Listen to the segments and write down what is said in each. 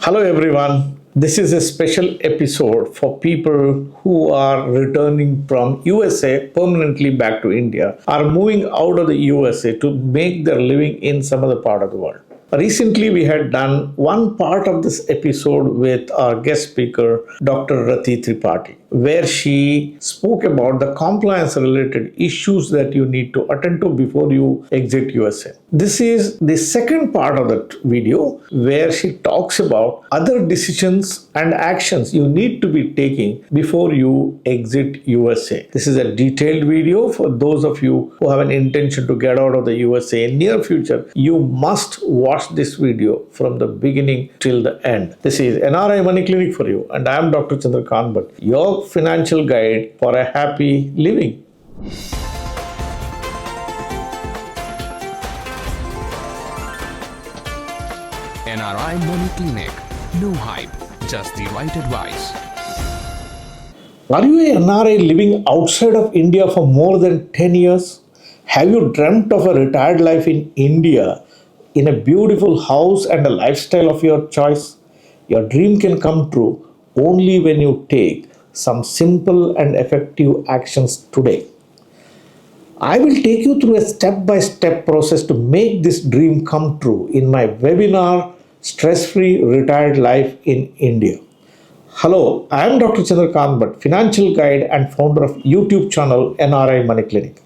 Hello everyone. This is a special episode for people who are returning from USA permanently back to India or moving out of the USA to make their living in some other part of the world. Recently, we had done one part of this episode with our guest speaker, Dr. Rati Tripathi, where she spoke about the compliance related issues that you need to attend to before you exit USA. This is the second part of that video where she talks about other decisions and actions you need to be taking before you exit USA. This is a detailed video for those of you who have an intention to get out of the USA in near future. You must watch this video from the beginning till the end. This is NRI Money Clinic for you, and I am Dr. Chandrakant Bhatt, your financial guide for a happy living. NRI Money Clinic. No hype, just the right advice. Are you an NRI living outside of India for more than 10 years? Have you dreamt of a retired life in India in a beautiful house and a lifestyle of your choice? Your dream can come true only when you take some simple and effective actions today. I will take you through a step-by-step process to make this dream come true in my webinar, Stress-Free Retired Life in India. Hello, I am Dr. Chandrakant Bhatt, financial guide and founder of YouTube channel NRI Money Clinic.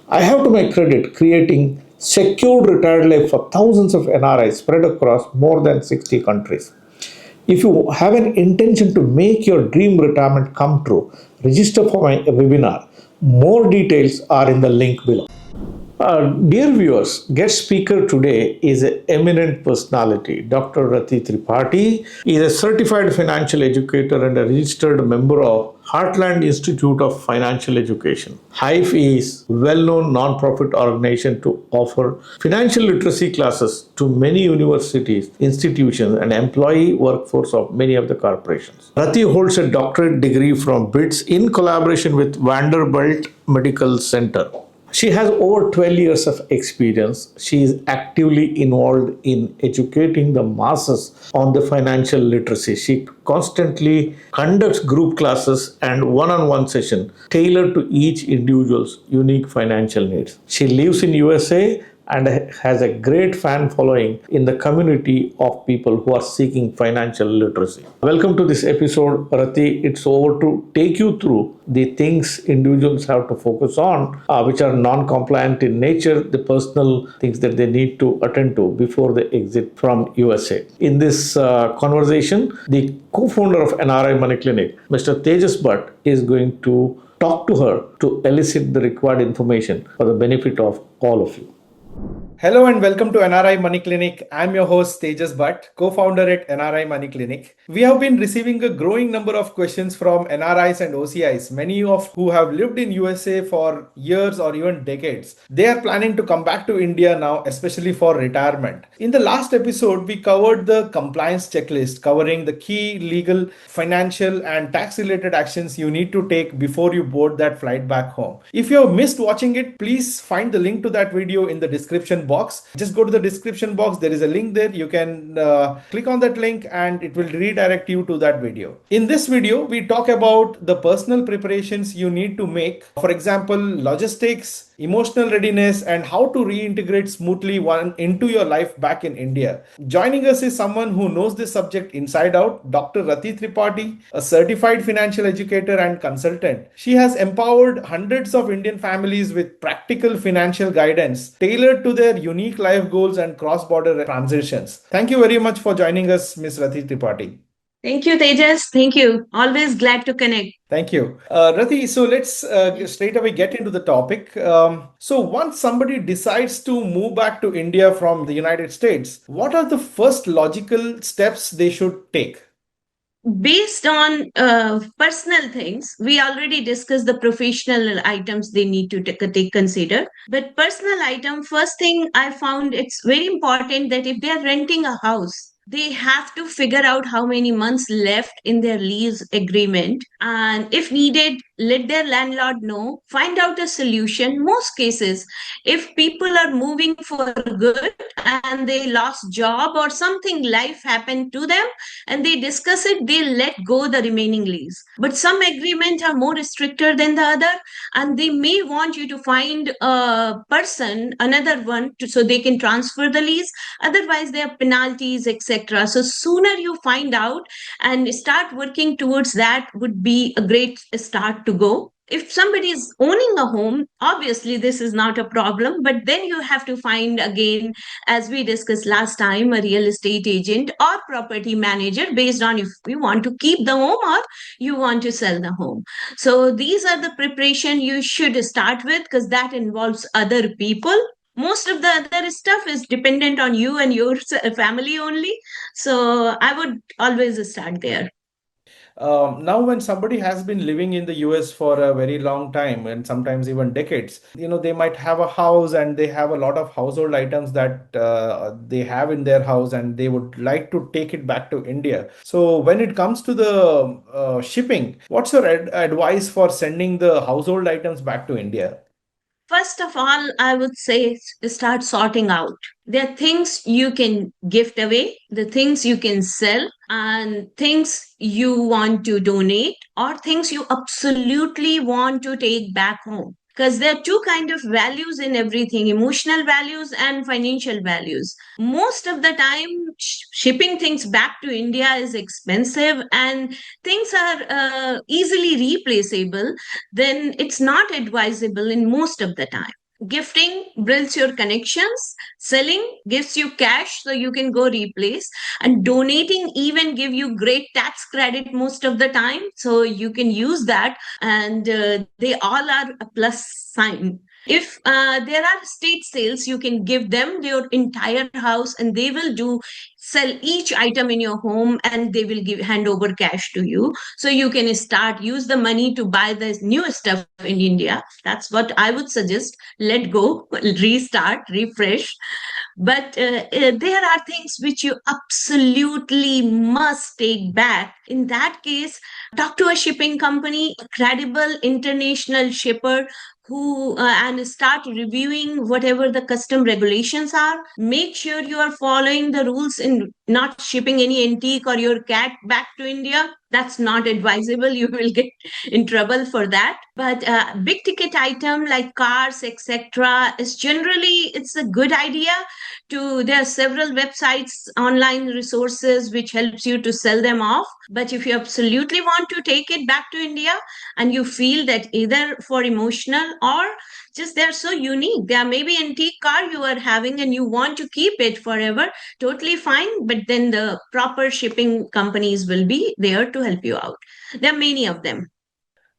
I have to my credit creating secured retired life for thousands of NRIs spread across more than 60 countries. If you have an intention to make your dream retirement come true, register for my webinar. More details are in the link below. Dear viewers, guest speaker today is an eminent personality. Dr. Rati Tripathi is a certified financial educator and a registered member of Heartland Institute of Financial Education. HIFE is a well-known non-profit organization to offer financial literacy classes to many universities, institutions, and employee workforce of many of the corporations. Rati holds a doctorate degree from BITS in collaboration with Vanderbilt Medical Center. She has over 12 years of experience. She is actively involved in educating the masses on the financial literacy. She constantly conducts group classes and one-on-one sessions tailored to each individual's unique financial needs. She lives in USA and has a great fan following in the community of people who are seeking financial literacy. Welcome to this episode, Rati. It's over to take you through the things individuals have to focus on, which are non-compliant in nature, the personal things that they need to attend to before they exit from USA. In this conversation, the co-founder of NRI Money Clinic, Mr. Tejas Bhatt, is going to talk to her to elicit the required information for the benefit of all of you. Hello and welcome to NRI Money Clinic. I'm your host Tejas Bhatt, co-founder at NRI Money Clinic. We have been receiving a growing number of questions from NRIs and OCIs, many of who have lived in USA for years or even decades. They are planning to come back to India now, especially for retirement. In the last episode, we covered the compliance checklist, covering the key legal, financial and tax related actions you need to take before you board that flight back home. If you have missed watching it, please find the link to that video in the description box. Just go to the description box. There is a link there. You can click on that link and it will redirect you to that video. In this video, we talk about the personal preparations you need to make. For example, logistics, emotional readiness, and how to reintegrate smoothly into your life back in India. Joining us is someone who knows this subject inside out, Dr. Rati Tripathi, a certified financial educator and consultant. She has empowered hundreds of Indian families with practical financial guidance tailored to their unique life goals and cross-border transitions. Thank you very much for joining us, Ms. Rati Tripathi. Thank you, Tejas. Thank you. Always glad to connect. Thank you. Rati, so let's straight away get into the topic. So once somebody decides to move back to India from the United States, what are the first logical steps they should take? Based on personal things, we already discussed the professional items they need to take consider. But personal item, first thing I found it's very important that if they are renting a house, they have to figure out how many months left in their lease agreement. And if needed, let their landlord know, find out a solution. Most cases, if people are moving for good and they lost job or something, life happened to them, and they discuss it, they let go the remaining lease. But some agreements are more stricter than the other, and they may want you to find a person, another one, so they can transfer the lease. Otherwise, there are penalties, etc. So sooner you find out and start working towards that would be a great start to go. If somebody is owning a home, obviously this is not a problem, but then you have to find again, as we discussed last time, a real estate agent or property manager based on if you want to keep the home or you want to sell the home. So these are the preparation you should start with, because that involves other people. Most of the other stuff is dependent on you and your family only. So I would always start there. Now, when somebody has been living in the US for a very long time and sometimes even decades, they might have a house and they have a lot of household items that they have in their house and they would like to take it back to India. So, when it comes to the shipping, what's your advice for sending the household items back to India? First of all, I would say start sorting out. There are things you can gift away, the things you can sell, and things you want to donate, or things you absolutely want to take back home. Because there are two kind of values in everything: emotional values and financial values. Most of the time, shipping things back to India is expensive, and things are easily replaceable. Then it's not advisable in most of the time. Gifting builds your connections, selling gives you cash so you can go replace, and donating even give you great tax credit most of the time, so you can use that, and they all are a plus sign. If there are estate sales, you can give them your entire house and they will do sell each item in your home, and they will give hand over cash to you, so you can start use the money to buy the new stuff in India. That's what I would suggest. Let go, restart, refresh. But there are things which you absolutely must take back. In that case, talk to a shipping company, a credible international shipper, who and start reviewing whatever the custom regulations are. Make sure you are following the rules in not shipping any antique or your cat back to India. That's not advisable. You will get in trouble for that. But big ticket item like cars, etc., is generally it's a good idea to. There are several websites, online resources which helps you to sell them off. But if you absolutely want to take it back to India, and you feel that either for emotional or just they're so unique, there may be antique car you are having and you want to keep it forever, totally fine. But then the proper shipping companies will be there to help you out. There are many of them.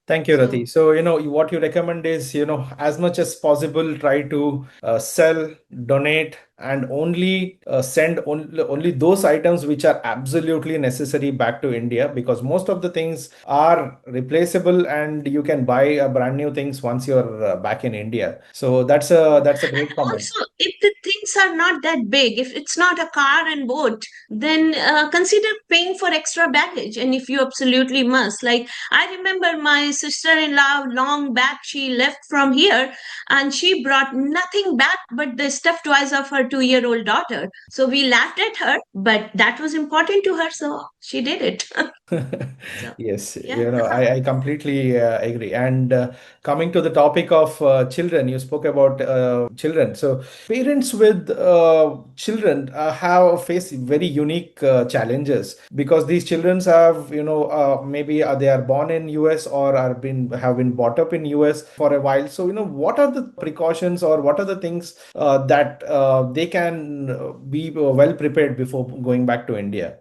Thank you, So Rati. So, what you recommend is, as much as possible, try to sell, donate, and only send only those items which are absolutely necessary back to India, because most of the things are replaceable and you can buy brand new things once you're back in India. So that's a And great comment. also, if the things are not that big, if it's not a car and boat, then consider paying for extra baggage. And if you absolutely must, like I remember my sister-in-law long back, she left from here and she brought nothing back but the stuffed toys of her 2-year-old daughter. So we laughed at her, but that was important to her, so she did it. So Yes, yeah. I completely agree. And coming to the topic of children, you spoke about children. So parents with children have faced very unique challenges, because these children have, maybe they are born in US or have been brought up in US for a while. So, what are the precautions or what are the things that they can be well prepared before going back to India?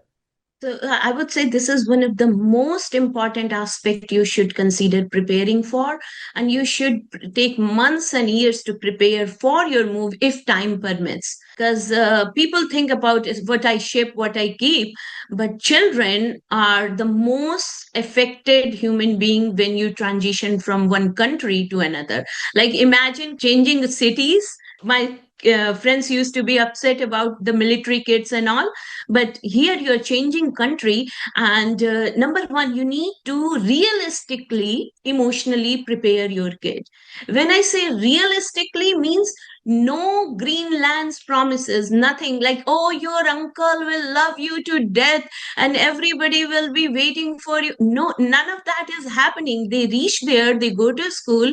So I would say this is one of the most important aspect you should consider preparing for, and you should take months and years to prepare for your move if time permits. Because people think about is what I ship, what I keep, but children are the most affected human being when you transition from one country to another. Like imagine changing cities. My friends used to be upset about the military kids and all, but here you're changing country. And number one, you need to realistically, emotionally prepare your kid. When I say realistically, means no Greenland's promises, nothing like, oh, your uncle will love you to death and everybody will be waiting for you. No, none of that is happening. They reach there, they go to school,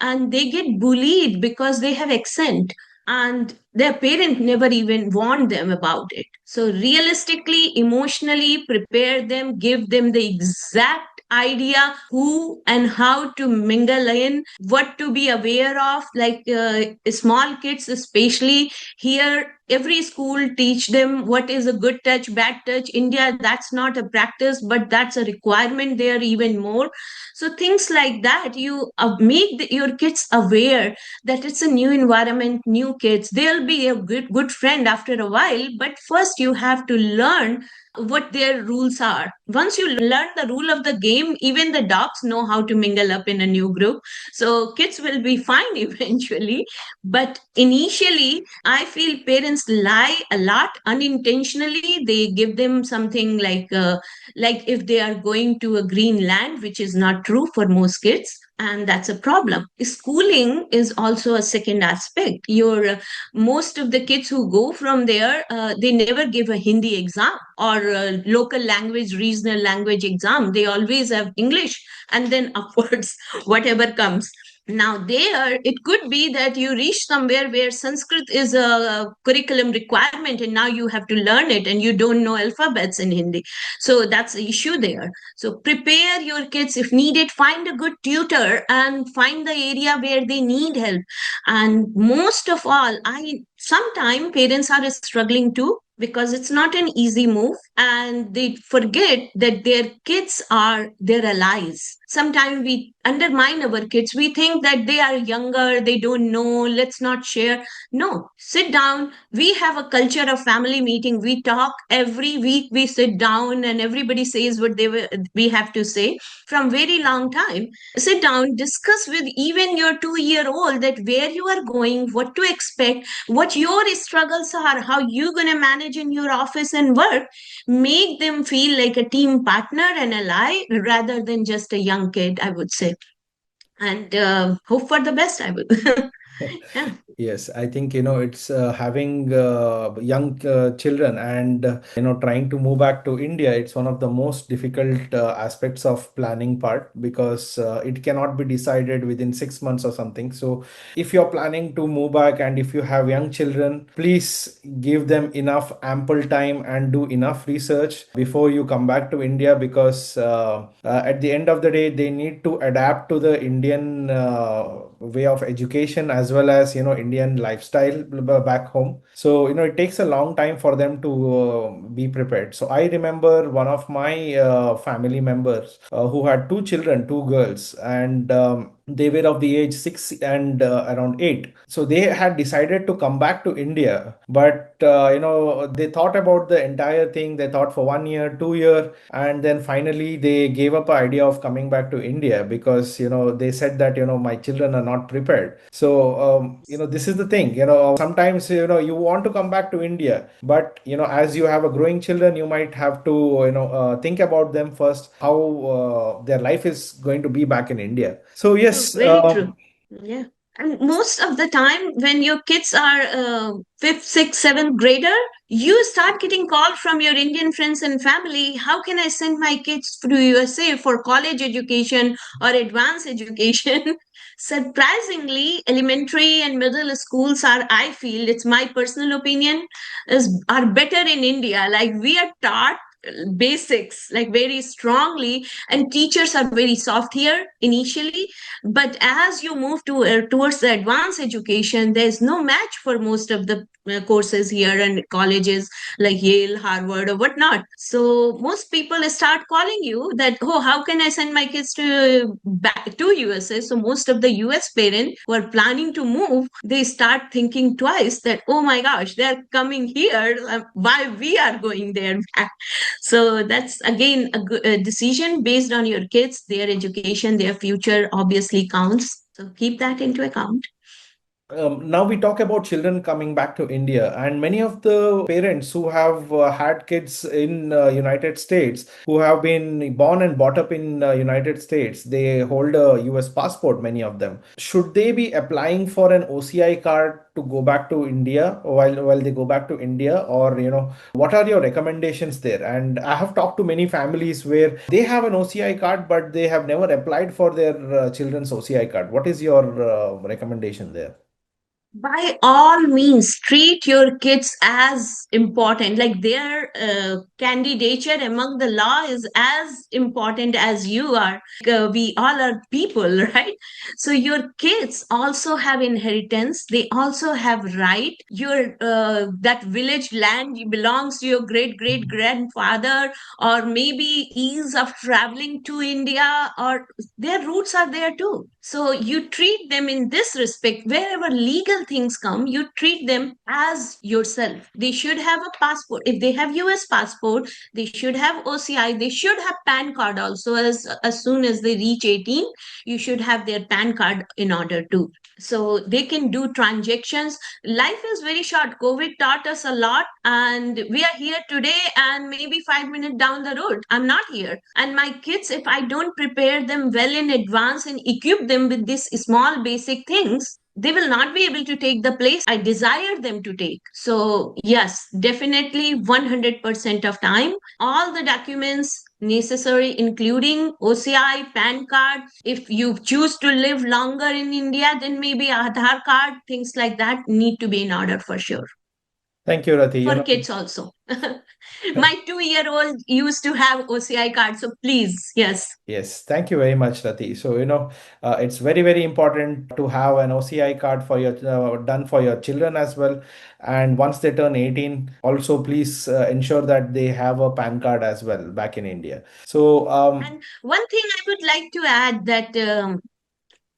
and they get bullied because they have accent, and their parent never even warned them about it. So realistically, emotionally prepare them, give them the exact idea who and how to mingle in, what to be aware of, like small kids especially. Here every school teach them what is a good touch, bad touch. India, that's not a practice, but that's a requirement there even more. So things like that, you make your kids aware that it's a new environment, new kids. They'll be a good friend after a while, but first you have to learn what their rules are. Once you learn the rule of the game, even the dogs know how to mingle up in a new group. So kids will be fine eventually. But initially, I feel parents lie a lot unintentionally. They give them something like if they are going to a green land, which is not true for most kids, and that's a problem. Schooling is also a second aspect. Your most of the kids who go from there, they never give a Hindi exam or a local language, regional language exam. They always have English and then upwards, whatever comes. Now, there, it could be that you reach somewhere where Sanskrit is a curriculum requirement and now you have to learn it and you don't know alphabets in Hindi. So that's the issue there. So prepare your kids if needed, find a good tutor and find the area where they need help. And most of all, I sometimes parents are struggling too because it's not an easy move and they forget that their kids are their allies. Sometimes we undermine our kids. We think that they are younger, they don't know, let's not share. No, sit down. We have a culture of family meeting. We talk every week, we sit down and everybody says what we have to say from very long time. Sit down, discuss with even your 2 year old that where you are going, what to expect, what your struggles are, how you going to manage in your office and work. Make them feel like a team partner and ally rather than just a young kid, I would say. And hope for the best, I would. Yeah. Yes, I think it's having young children and trying to move back to India. It's one of the most difficult aspects of planning part because it cannot be decided within 6 months or something. So if you're planning to move back and if you have young children, please give them enough ample time and do enough research before you come back to India because at the end of the day, they need to adapt to the Indian way of education as well as Indian lifestyle back home. So it takes a long time for them to be prepared. So I remember one of my family members who had two children, two girls, and they were of the age 6 and around 8. So they had decided to come back to India, but they thought about the entire thing. They thought for 1 year, 2 year, and then finally they gave up the idea of coming back to India because they said that my children are not prepared. So this is the thing. Sometimes you want to come back to India, but as you have a growing children, you might have to think about them first, how their life is going to be back in India. So True, yes, very true. Yeah. And most of the time, when your kids are fifth, sixth, seventh grader, you start getting call from your Indian friends and family. How can I send my kids to USA for college education or advanced education? Surprisingly, elementary and middle schools are, I feel, it's my personal opinion, are better in India. Like we are taught basics like very strongly, and teachers are very soft here initially, but as you move towards the advanced education, there's no match for most of the courses here and colleges like Yale, Harvard, or whatnot. So most people start calling you that, oh, how can I send my kids to back to USA? So most of the US parents who are planning to move, they start thinking twice that, oh my gosh, they're coming here, why we are going there back. So that's again a decision based on your kids, their education, their future obviously counts. So keep that into account. Now we talk about children coming back to India, and many of the parents who have had kids in United States, who have been born and brought up in United States, they hold a US passport, many of them. Should they be applying for an OCI card to go back to India while they go back to India, or what are your recommendations there? And I have talked to many families where they have an OCI card but they have never applied for their children's OCI card. What is your recommendation there? By all means, treat your kids as important. Like their candidature among the law is as important as you are. We all are people, right? So your kids also have inheritance. They also have right. Your that village land belongs to your great great grandfather, or maybe ease of traveling to India, or their roots are there too. So you treat them in this respect. Wherever legal things come, you treat them as yourself. They should have a passport. If they have US passport, they should have OCI. They should have PAN card also. As soon as they reach 18, you should have their PAN card in order to. So they can do transactions. Life is very short. COVID taught us a lot, and we are here today, and maybe 5 minutes down the road I'm not here. And my kids, if I don't prepare them well in advance and equip them with these small basic things, they will not be able to take the place I desire them to take. So yes, definitely 100% of time, all the documents necessary, including OCI, PAN card. If you choose to live longer in India, then maybe Aadhaar card, things like that need to be in order for sure. Thank you, Rati. For kids also. My 2-year-old used to have OCI card, so please, yes. Yes, thank you very much, Rati. So, it's very, very important to have an OCI card for your done for your children as well. And once they turn 18, also please ensure that they have a PAN card as well back in India. So, And one thing I would like to add that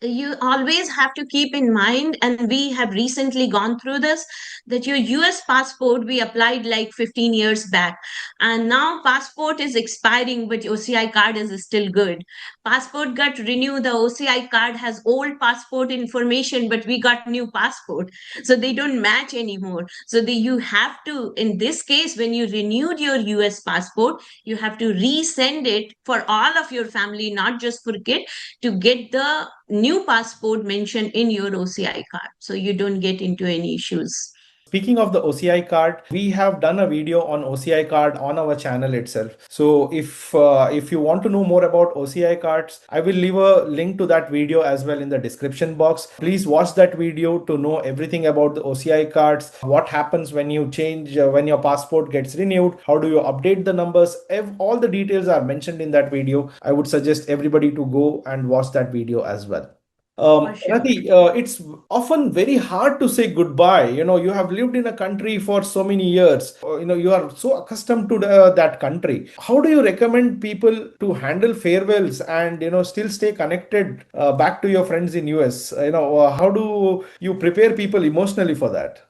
you always have to keep in mind, and we have recently gone through this, that your US passport we applied like 15 years back, and now passport is expiring but OCI card is still good. Passport got renewed, the OCI card has old passport information, but we got new passport, so they don't match anymore. So you have to, in this case, when you renewed your US passport, you have to resend it for all of your family, not just for kid, to get the new passport mentioned in your OCI card, so you don't get into any issues. speaking of the OCI card, we have done a video on OCI card on our channel itself. So if you want to know more about OCI cards, I will leave a link to that video as well in the description box. Please watch that video to know everything about the OCI cards, what happens when you change, when your passport gets renewed, how do you update the numbers. All the details are mentioned in that video. I would suggest everybody to go and watch that video as well. For sure. Rati, it's often very hard to say goodbye. You have lived in a country for so many years. You are so accustomed to that country. How do you recommend people to handle farewells and still stay connected back to your friends in US? How do you prepare people emotionally for that?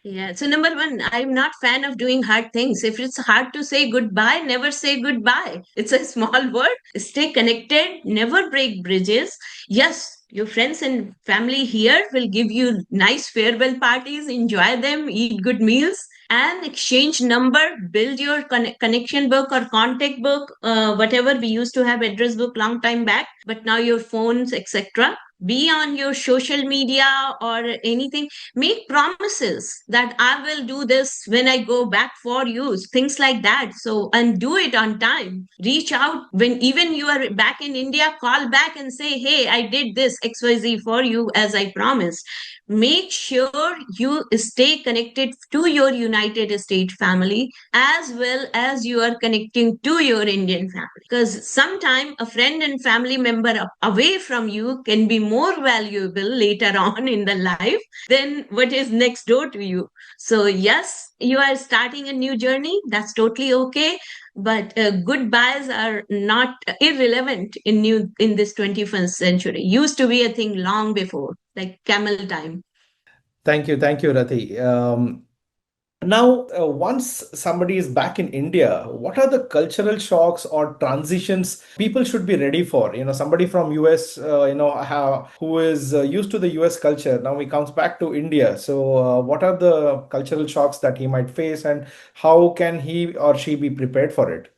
Yeah. So number one, I'm not fan of doing hard things. If it's hard to say goodbye, never say goodbye. It's a small word. Stay connected, never break bridges. Yes, your friends and family here will give you nice farewell parties, enjoy them, eat good meals, and exchange number, build your connection book or contact book, whatever we used to have address book long time back, but now your phones, etc. Be on your social media or anything. Make promises that I will do this when I go back for use, things like that. So, and do it on time. Reach out when even you are back in India, call back and say, hey, I did this XYZ for you as I promised. Make sure you stay connected to your United States family as well as you are connecting to your Indian family. Because sometimes a friend and family member away from you can be more valuable later on in the life than what is next door to you. So yes, you are starting a new journey. That's totally okay. But goodbyes are not irrelevant in this 21st century. Used to be a thing long before, like camel time. Thank you, Rati. Now, once somebody is back in India, what are the cultural shocks or transitions people should be ready for? Somebody from US, who is used to the US culture, now he comes back to India. So, what are the cultural shocks that he might face, and how can he or she be prepared for it?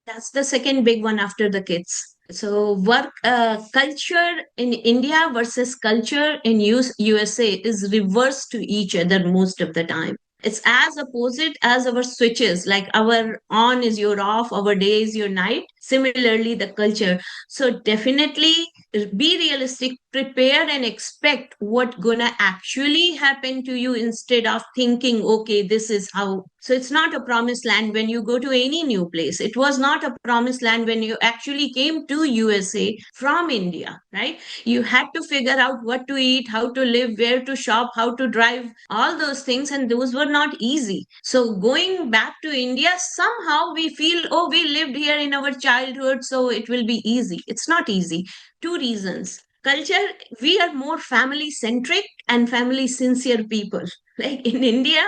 That's the second big one after the kids. So, work culture in India versus culture in USA is reversed to each other most of the time. It's as opposite as our switches, like our on is your off, our day is your night. Similarly, the culture. So, definitely be realistic, prepare and expect what gonna actually happen to you instead of thinking, okay, this is how. So it's not a promised land when you go to any new place. It was not a promised land when you actually came to USA from India, right? You had to figure out what to eat, how to live, where to shop, how to drive, all those things, and those were not easy. So going back to India, somehow we feel, oh, we lived here in our childhood, so it will be easy. It's not easy. Two reasons. Culture, we are more family centric and family sincere people. Like in India,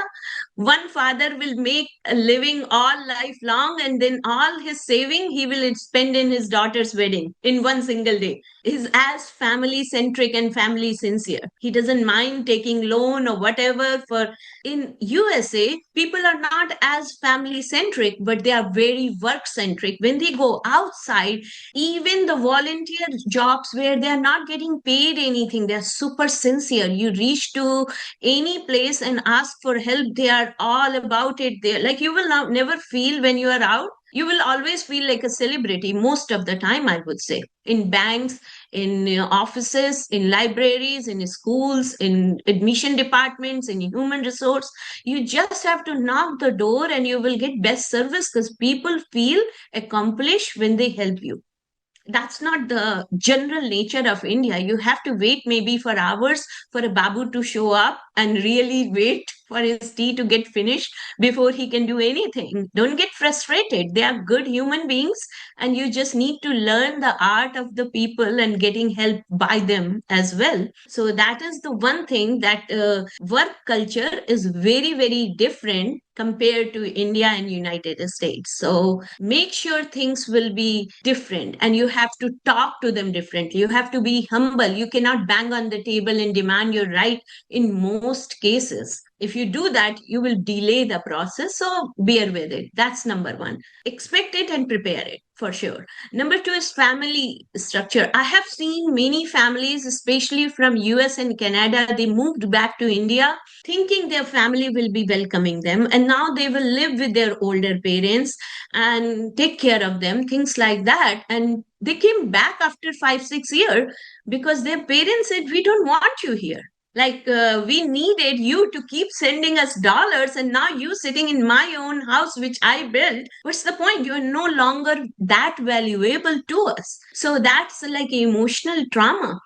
one father will make a living all life long, and then all his saving he will spend in his daughter's wedding in one single day. Is as family centric and family sincere. He doesn't mind taking loan or whatever for. In USA, people are not as family centric, but they are very work centric. When they go outside, even the volunteer jobs where they are not getting paid anything, they're super sincere. You reach to any place and ask for help, they are all about it. They like, you will not never feel when you are out, you will always feel like a celebrity most of the time, I would say. In banks, in offices, in libraries, in schools, in admission departments, in human resource, you just have to knock the door and you will get best service because people feel accomplished when they help you. That's not the general nature of India. You have to wait maybe for hours for a babu to show up and really wait for his tea to get finished before he can do anything. Don't get frustrated. They are good human beings, and you just need to learn the art of the people and getting help by them as well. So, that is the one thing that work culture is very, very different compared to India and United States. So make sure things will be different and you have to talk to them differently. You have to be humble. You cannot bang on the table and demand your right in most cases. If you do that, you will delay the process. So bear with it. That's number one. Expect it and prepare it for sure. Number two is family structure. I have seen many families, especially from US and Canada, they moved back to India thinking their family will be welcoming them, and now they will live with their older parents and take care of them, things like that. And they came back after 5 6 years because their parents said, we don't want you here. Like, we needed you to keep sending us dollars, and now you sitting in my own house which I built. What's the point? You are no longer that valuable to us. So that's like emotional trauma.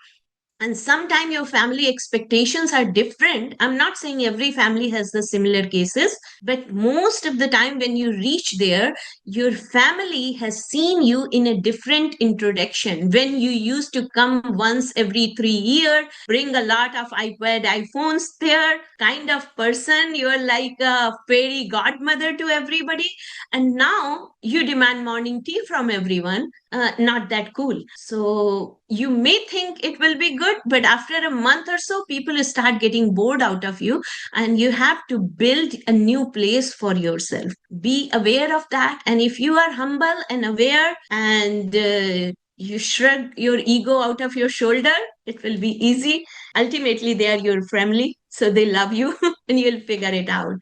And sometimes your family expectations are different. I'm not saying every family has the similar cases, but most of the time when you reach there, your family has seen you in a different introduction. When you used to come once every 3 years, bring a lot of iPad, iPhones there, kind of person, you're like a fairy godmother to everybody. And now you demand morning tea from everyone. Not that cool. So you may think it will be good, but after a month or so, people start getting bored out of you, and you have to build a new place for yourself. Be aware of that. And if you are humble and aware and you shrug your ego out of your shoulder, it will be easy. Ultimately, they are your family, so they love you and you'll figure it out.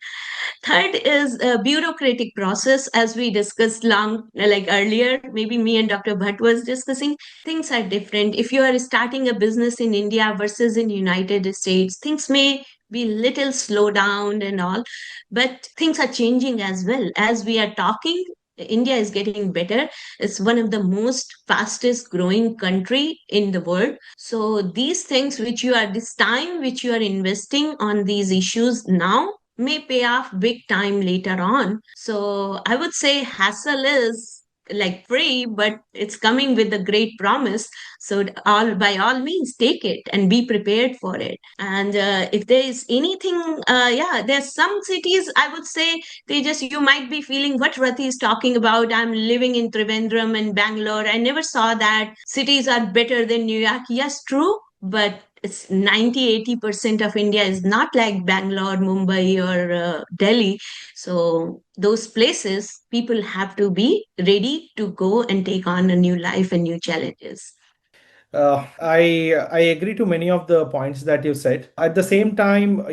Third is a bureaucratic process, as we discussed long, like earlier, maybe me and Dr. Bhatt was discussing. Things are different. If you are starting a business in India versus in United States, things may be little slow down and all, but things are changing as well. As we are talking, India is getting better. It's one of the most fastest growing country in the world. So these things which you are this time which you are investing on these issues now may pay off big time later on. So I would say hassle is like free, but it's coming with a great promise. So all by all means, take it and be prepared for it. And if there is anything, yeah, there's some cities I would say they just you might be feeling what Rati is talking about. I'm living in Trivandrum and Bangalore. I never saw that cities are better than New York. Yes, true, but it's 90-80% of India is not like Bangalore, Mumbai, or Delhi. So those places, people have to be ready to go and take on a new life and new challenges. I agree to many of the points that you said. At the same time,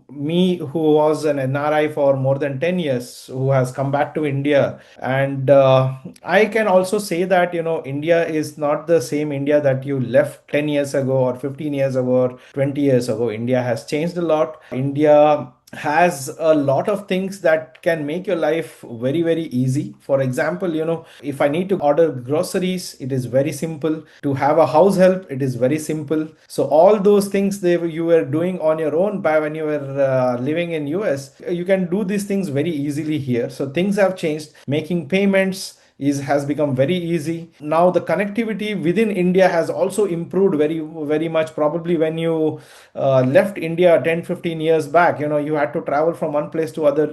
me who was an NRI for more than 10 years, who has come back to India, and I can also say that India is not the same India that you left 10 years ago or 15 years ago or 20 years ago. India has changed a lot. India has a lot of things that can make your life very very easy. For example, if I need to order groceries, it is very simple. To have a house help, it is very simple. So all those things you were doing on your own by when you were living in US, you can do these things very easily here. So things have changed. Making payments has become very easy. Now the connectivity within India has also improved very very much. Probably when you left India 10-15 years back, you had to travel from one place to other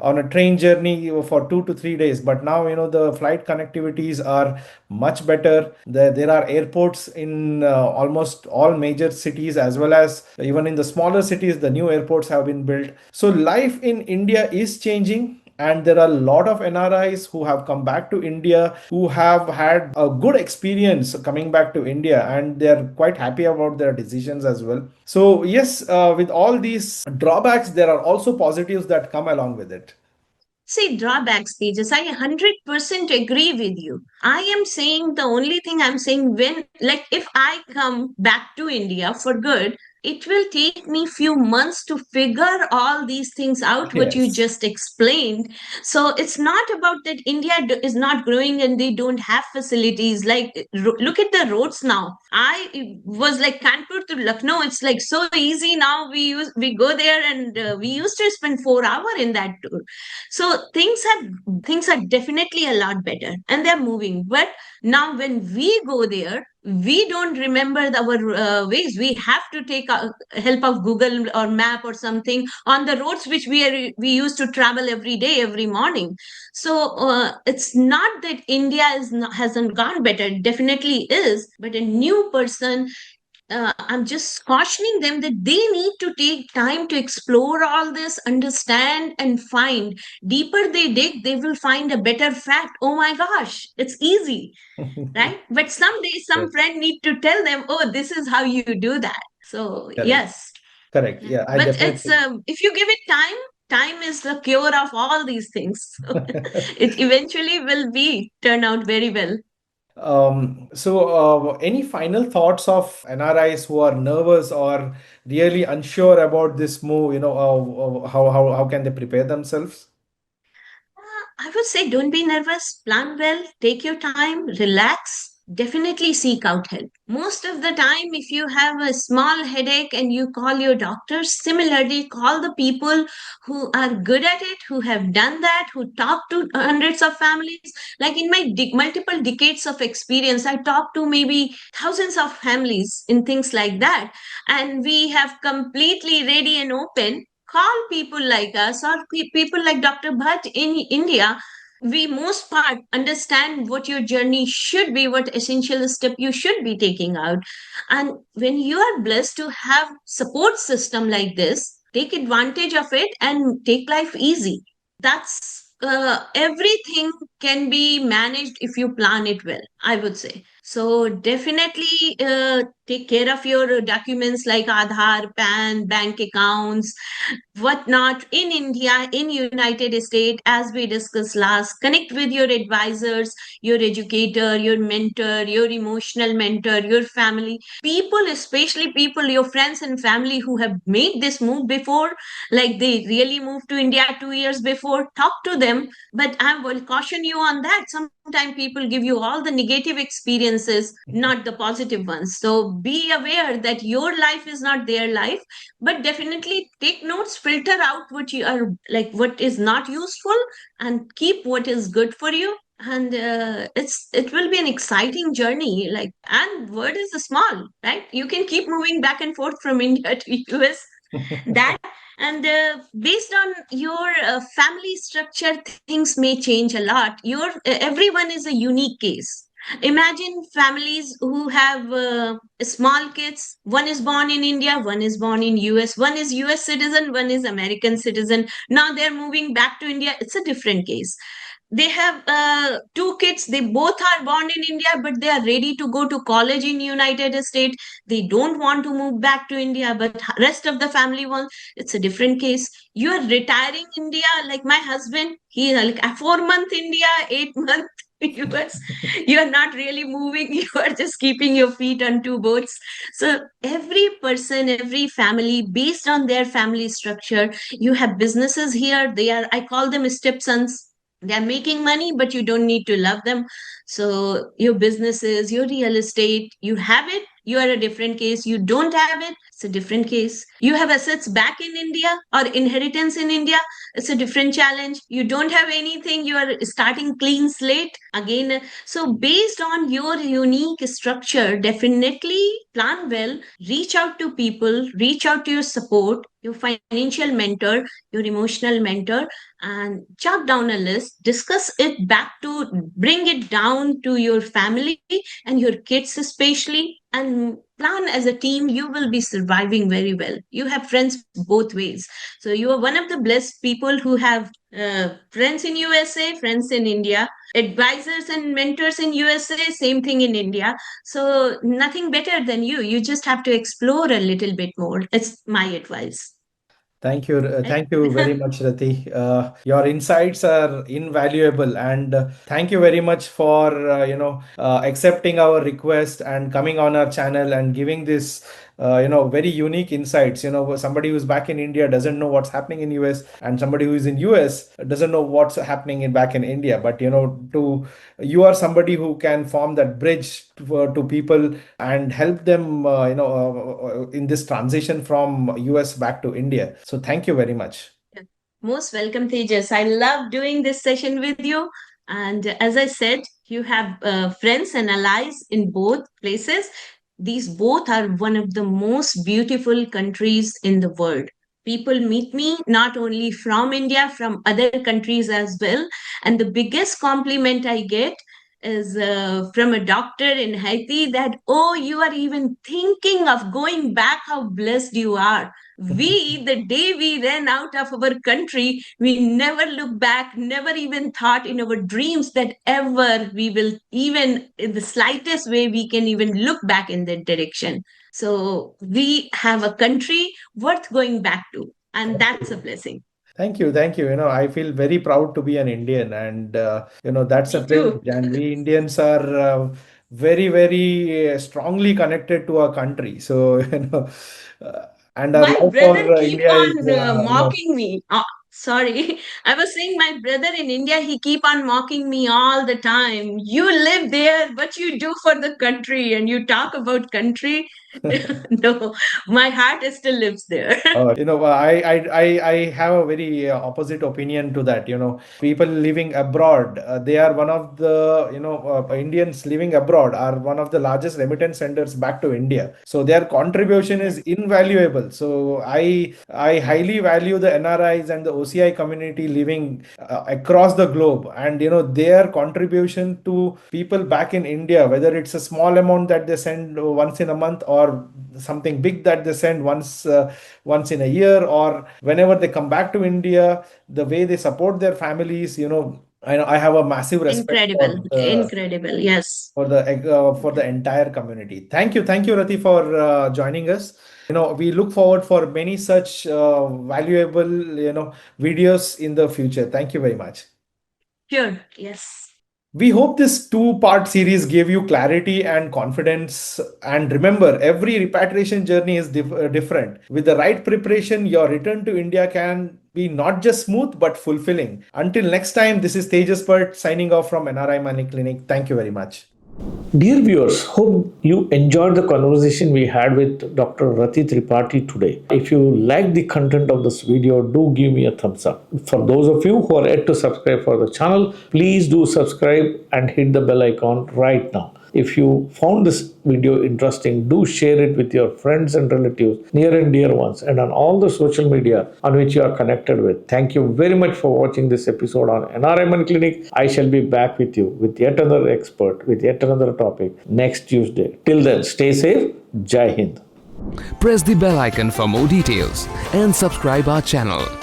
on a train journey for 2 to 3 days. But now the flight connectivities are much better. There are airports in almost all major cities, as well as even in the smaller cities the new airports have been built. So life in India is changing, and there are a lot of NRIs who have come back to India, who have had a good experience coming back to India, and they're quite happy about their decisions as well. So yes, with all these drawbacks, there are also positives that come along with it. See, drawbacks, Tejas. I 100% agree with you. I am saying the only thing I'm saying when, like, if I come back to India for good, it will take me few months to figure all these things out, what you Yes. just explained. So it's not about that India is not growing and they don't have facilities. Like, look at the roads now. I was like Kanpur to Lucknow. It's like so easy now. We go there and we used to spend 4 hours in that tour. So things are definitely a lot better and they're moving. But now when we go there, we don't remember our ways. We have to take help of Google or map or something on the roads which we used to travel every day, every morning. So it's not that India hasn't gone better. It definitely is. But a new person, I'm just cautioning them that they need to take time to explore all this, understand, and find. Deeper they dig, they will find a better fact. Oh my gosh, it's easy, right? But someday some Yes. friend need to tell them, oh, this is how you do that. So Correct. yes. Correct. Yeah. Yeah, I But it's definitely. if you give it time, time is the cure of all these things. So it eventually will be turn out very well. Any final thoughts of NRIs who are nervous or really unsure about this move? How can they prepare themselves? I would say don't be nervous, plan well, take your time, relax. Definitely seek out help. Most of the time, if you have a small headache and you call your doctor, similarly, call the people who are good at it, who have done that, who talk to hundreds of families. Like in my multiple decades of experience, I talked to maybe thousands of families in things like that. And we have completely ready and open call people like us or people like Dr. Bhatt in India. We most part understand what your journey should be, what essential step you should be taking out. And when you are blessed to have support system like this, take advantage of it and take life easy. That's everything can be managed if you plan it well, I would say. So definitely take care of your documents like Aadhaar, PAN, bank accounts, whatnot in India, in United States, as we discussed last. Connect with your advisors, your educator, your mentor, your emotional mentor, your family. People, especially people, your friends and family who have made this move before, like they really moved to India 2 years before, talk to them. But I will caution you on that. Sometimes people give you all the negative experiences, not the positive ones. So be aware that your life is not their life, but definitely take notes, filter out what you are like, what is not useful, and keep what is good for you. and it will be an exciting journey. Like, and word is small, right? You can keep moving back and forth from India to US. That, and based on your family structure, things may change a lot. Your everyone is a unique case. Imagine families who have small kids. One is born in India, one is born in US, one is US citizen, one is American citizen. Now they're moving back to India. It's a different case. They have two kids. They both are born in India, but they are ready to go to college in United States. They don't want to move back to India, but rest of the family wants. It's a different case. You are retiring India, like my husband. He is like a 4 month India, 8 month US. You are not really moving. You are just keeping your feet on two boats. So every person, every family, based on their family structure, you have businesses here. They are, I call them stepsons. They're making money, but you don't need to love them. So your businesses, your real estate, you have it, you are a different case. You don't have it, it's a different case. You have assets back in India or inheritance in India, it's a different challenge. You don't have anything, you are starting clean slate again. So based on your unique structure, definitely plan well, reach out to people, reach out to your support, your financial mentor, your emotional mentor, and jot down a list, discuss it back to, bring it down to your family and your kids especially, and plan as a team. You will be surviving very well. You have friends both ways. So you are one of the blessed people who have friends in USA, friends in India, advisors and mentors in USA, same thing in India. So nothing better than you. You just have to explore a little bit more. It's my advice. Right? Thank you very much, Rati. Your insights are invaluable, and thank you very much for accepting our request and coming on our channel and giving this very unique insights. Somebody who's back in India doesn't know what's happening in US, and somebody who is in US doesn't know what's happening in back in India. But to you are somebody who can form that bridge to people and help them in this transition from US back to India. So thank you very much. Yeah. Most welcome, Tejas. I love doing this session with you. And as I said, you have friends and allies in both places. These both are one of the most beautiful countries in the world. People meet me not only from India, from other countries as well. And the biggest compliment I get is from a doctor in Haiti that, oh, you are even thinking of going back, how blessed you are. We, the day we ran out of our country, we never look back, never even thought in our dreams that ever we will, even in the slightest way, we can even look back in that direction. So we have a country worth going back to, and that's a blessing. Thank you, thank you. I feel very proud to be an Indian, and that's a Me too. privilege. And we Indians are very, very strongly connected to our country. So uh, and our My love for brother keep India is on mocking me. Sorry, I was saying my brother in India, he keep on mocking me all the time. You live there, what you do for the country, and you talk about country. No, my heart still lives there. I have a very opposite opinion to that. People living abroad, they are one of the, Indians living abroad are one of the largest remittance senders back to India. So their contribution is invaluable. So I highly value the NRIs and the OCI community living across the globe, and their contribution to people back in India, whether it's a small amount that they send once in a month or something big that they send once in a year, or whenever they come back to India, the way they support their families. I have a massive respect Incredible, incredible. Yes. for the entire community. Thank you, Rati, for joining us. We look forward for many such valuable videos in the future. Thank you very much. Sure. Yes. We hope this two-part series gave you clarity and confidence. And remember, every repatriation journey is different. With the right preparation, your return to India can be not just smooth but fulfilling. Until next time, this is Tejas Bhatt signing off from NRI Money Clinic. Thank you very much. Dear viewers, hope you enjoyed the conversation we had with Dr. Rati Tripathi today. If you like the content of this video, do give me a thumbs up. For those of you who are yet to subscribe for the channel, please do subscribe and hit the bell icon right now. If you found this video interesting, do share it with your friends and relatives, near and dear ones, and on all the social media on which you are connected with. Thank you very much for watching this episode on NRI Money Clinic. I shall be back with you with yet another expert, with yet another topic next Tuesday. Till then, stay safe. Jai Hind. Press the bell icon for more details and subscribe our channel.